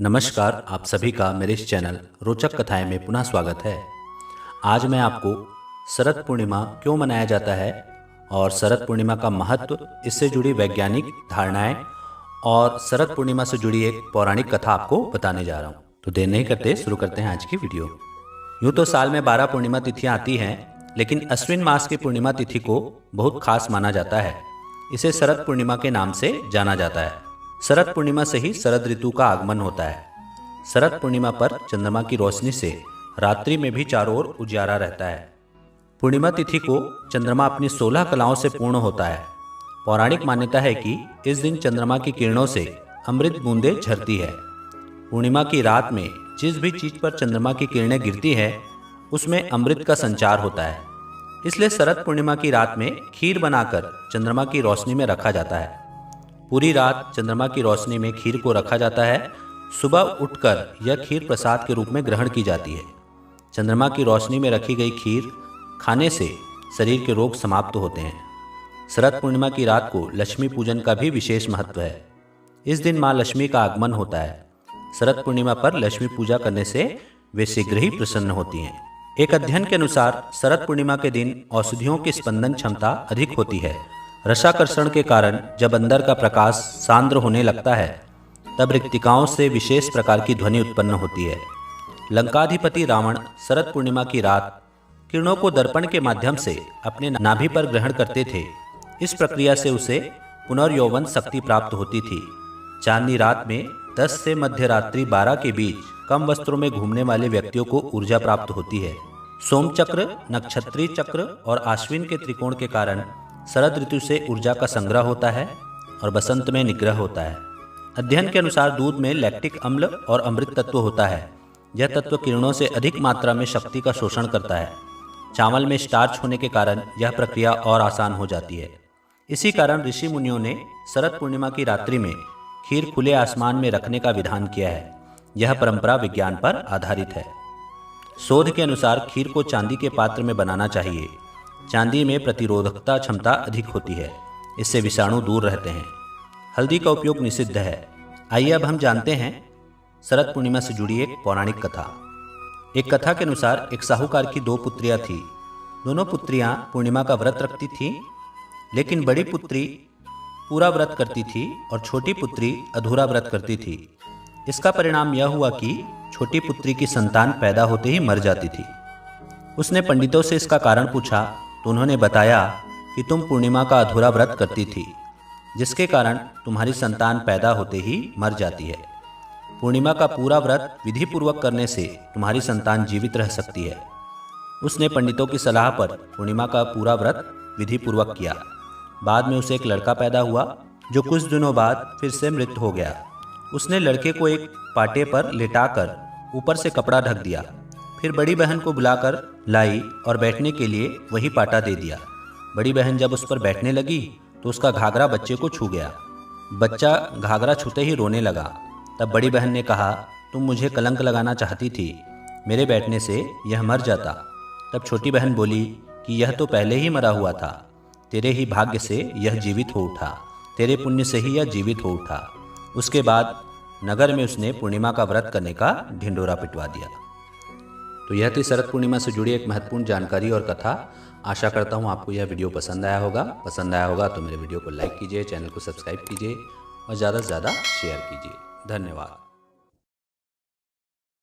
नमस्कार, आप सभी का मेरे इस चैनल रोचक कथाएं में पुनः स्वागत है। आज मैं आपको शरद पूर्णिमा क्यों मनाया जाता है और शरद पूर्णिमा का महत्व, इससे जुड़ी वैज्ञानिक धारणाएं और शरद पूर्णिमा से जुड़ी एक पौराणिक कथा आपको बताने जा रहा हूं। तो देर नहीं करते शुरू करते हैं आज की वीडियो। यूँ तो साल में 12 पूर्णिमा तिथियाँ आती हैं, लेकिन अश्विन मास की पूर्णिमा तिथि को बहुत खास माना जाता है। इसे शरद पूर्णिमा के नाम से जाना जाता है। शरद पूर्णिमा से ही शरद ऋतु का आगमन होता है। शरद पूर्णिमा पर चंद्रमा की रोशनी से रात्रि में भी चारों ओर उजियारा रहता है। पूर्णिमा तिथि को चंद्रमा अपनी 16 कलाओं से पूर्ण होता है। पौराणिक मान्यता है कि इस दिन चंद्रमा की किरणों से अमृत बूंदें झरती है। पूर्णिमा की रात में जिस भी चीज पर चंद्रमा की किरणें गिरती है, उसमें अमृत का संचार होता है। इसलिए शरद पूर्णिमा की रात में खीर बनाकर चंद्रमा की रोशनी में रखा जाता है। पूरी रात चंद्रमा की रोशनी में खीर को रखा जाता है। सुबह उठकर यह खीर प्रसाद के रूप में ग्रहण की जाती है। चंद्रमा की रोशनी में रखी गई खीर खाने से शरीर के रोग समाप्त होते हैं। शरद पूर्णिमा की रात को लक्ष्मी पूजन का भी विशेष महत्व है। इस दिन माँ लक्ष्मी का आगमन होता है। शरद पूर्णिमा पर लक्ष्मी पूजा करने से वे शीघ्र ही प्रसन्न होती हैं। एक अध्ययन के अनुसार शरद पूर्णिमा के दिन औषधियों की स्पंदन क्षमता अधिक होती है। रसाकर्षण के कारण जब अंदर का प्रकाश सांद्र होने लगता है, तब रिक्तिकाओं से विशेष प्रकार की ध्वनि उत्पन्न होती है। लंकाधिपति रावण शरद पूर्णिमा की रात किरणों को दर्पण के माध्यम से अपने नाभि पर ग्रहण करते थे। इस प्रक्रिया से उसे पुनर्यौवन शक्ति प्राप्त होती थी। चांदनी रात में 10 से मध्य रात्रि 12 के बीच कम वस्त्रों में घूमने वाले व्यक्तियों को ऊर्जा प्राप्त होती है। सोमचक्र, नक्षत्री चक्र और आश्विन के त्रिकोण के कारण शरद ऋतु से ऊर्जा का संग्रह होता है और बसंत में निग्रह होता है। अध्ययन के अनुसार दूध में लैक्टिक अम्ल और अमृत तत्व होता है। यह तत्व किरणों से अधिक मात्रा में शक्ति का शोषण करता है। चावल में स्टार्च होने के कारण यह प्रक्रिया और आसान हो जाती है। इसी कारण ऋषि मुनियों ने शरद पूर्णिमा की रात्रि में खीर खुले आसमान में रखने का विधान किया है। यह परंपरा विज्ञान पर आधारित है। शोध के अनुसार खीर को चांदी के पात्र में बनाना चाहिए। चांदी में प्रतिरोधकता क्षमता अधिक होती है। इससे विषाणु दूर रहते हैं। हल्दी का उपयोग निषिद्ध है। आइए अब हम जानते हैं शरद पूर्णिमा से जुड़ी एक पौराणिक कथा। एक कथा के अनुसार एक साहूकार की 2 पुत्रियां थीं। दोनों पुत्रियां पूर्णिमा का व्रत रखती थीं, लेकिन बड़ी पुत्री पूरा व्रत करती थी और छोटी पुत्री अधूरा व्रत करती थी। इसका परिणाम यह हुआ कि छोटी पुत्री की संतान पैदा होते ही मर जाती थी। उसने पंडितों से इसका कारण पूछा तो उन्होंने बताया कि तुम पूर्णिमा का अधूरा व्रत करती थी, जिसके कारण तुम्हारी संतान पैदा होते ही मर जाती है। पूर्णिमा का पूरा व्रत विधि पूर्वक करने से तुम्हारी संतान जीवित रह सकती है। उसने पंडितों की सलाह पर पूर्णिमा का पूरा व्रत विधि पूर्वक किया। बाद में उसे एक लड़का पैदा हुआ, जो कुछ दिनों बाद फिर से मृत हो गया। उसने लड़के को एक पाटे पर लेटाकर ऊपर से कपड़ा ढक दिया। फिर बड़ी बहन को बुलाकर लाई और बैठने के लिए वही पाटा दे दिया। बड़ी बहन जब उस पर बैठने लगी तो उसका घाघरा बच्चे को छू गया। बच्चा घाघरा छूते ही रोने लगा। तब बड़ी बहन ने कहा, तुम मुझे कलंक लगाना चाहती थी, मेरे बैठने से यह मर जाता। तब छोटी बहन बोली कि यह तो पहले ही मरा हुआ था, तेरे ही भाग्य से यह जीवित हो उठा, तेरे पुण्य से ही यह जीवित हो उठा। उसके बाद नगर में उसने पूर्णिमा का व्रत करने का ढिंडोरा पिटवा दिया। तो यह थी शरद पूर्णिमा से जुड़ी एक महत्वपूर्ण जानकारी और कथा। आशा करता हूँ आपको यह वीडियो पसंद आया होगा। पसंद आया होगा तो मेरे वीडियो को लाइक कीजिए, चैनल को सब्सक्राइब कीजिए और ज़्यादा से ज़्यादा शेयर कीजिए। धन्यवाद।